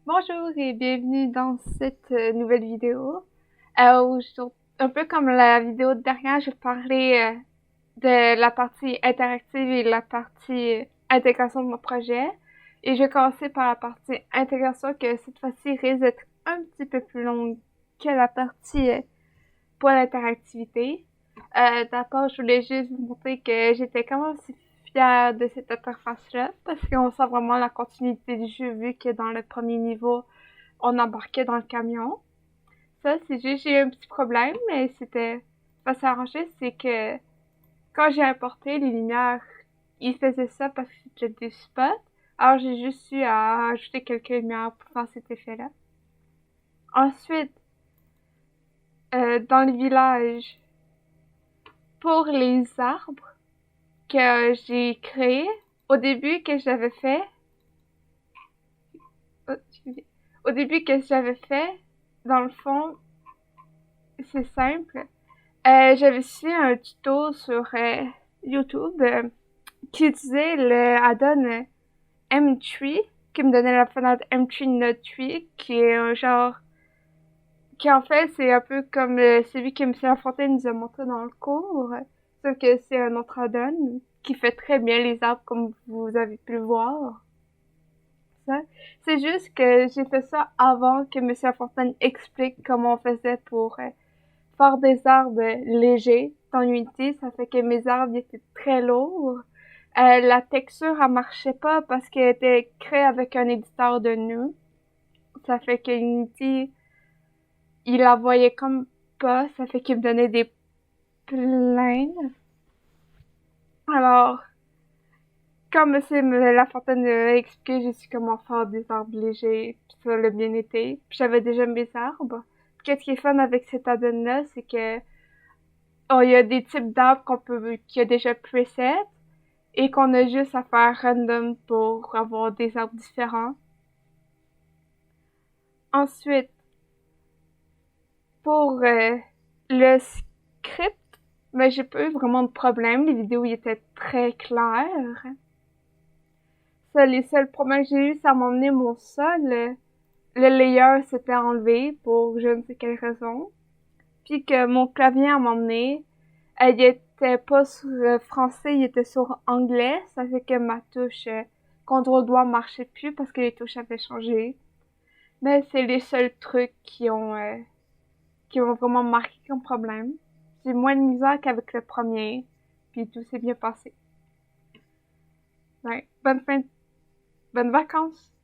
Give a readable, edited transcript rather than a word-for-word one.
Bonjour et bienvenue dans cette nouvelle vidéo. Un peu comme la vidéo dernière, je vais parler de la partie interactive et la partie intégration de mon projet. Et je vais commencer par la partie intégration que cette fois-ci risque d'être un petit peu plus longue que la partie pour l'interactivité. D'abord, je voulais juste vous montrer que j'étais quand même aussi fière de cette interface-là parce qu'on sent vraiment la continuité du jeu vu que dans le premier niveau, on embarquait dans le camion. Ça, c'est juste, j'ai eu un petit problème, mais pas s'arranger, c'est que quand j'ai importé les lumières, ils faisaient ça parce que c'était des spots. Alors, j'ai juste eu à ajouter quelques lumières pour faire cet effet-là. Ensuite, dans le village, pour les arbres que j'ai créés, au début que j'avais fait, oh, excusez. Au début que j'avais fait, dans le fond, c'est simple. J'avais suivi un tuto sur YouTube qui utilisait le add-on M3, qui me donnait la fenêtre M3 Note 3, qui est un genre, qui en fait c'est un peu comme celui que M. Lafontaine nous a montré dans le cours, sauf que c'est un autre add-on qui fait très bien les arbres comme vous avez pu le voir. Ça. C'est juste que j'ai fait ça avant que M. Lafontaine explique comment on faisait pour faire des arbres légers dans Unity, ça fait que mes arbres étaient très lourds. La texture, elle marchait pas parce qu'elle était créée avec un éditeur de nœuds. Ça fait que Unity, il la voyait comme pas, ça fait qu'il me donnait des plaintes. Alors, comme Monsieur Lafontaine a expliqué, j'ai su comment faire des arbres légers, puis ça l'a bien été. Puis j'avais déjà mes arbres. Qu'est-ce qui est fun avec cet add-on-là, c'est que il y a des types d'arbres qui a déjà preset et qu'on a juste à faire random pour avoir des arbres différents. Ensuite, pour le script, ben, j'ai pas eu vraiment de problème. Les vidéos étaient très claires. Ça, les seuls problèmes que j'ai eu, ça m'a emmené mon sol. Le layer s'était enlevé pour je ne sais quelle raison. Puis que mon clavier à m'emmener, il était pas sur français, il était sur anglais. Ça fait que ma touche contrôle-doigt marchait plus parce que les touches avaient changé. Mais c'est les seuls trucs qui ont vraiment marqué comme problème. J'ai moins de misère qu'avec le premier, puis tout s'est bien passé. Ouais, bonnes vacances!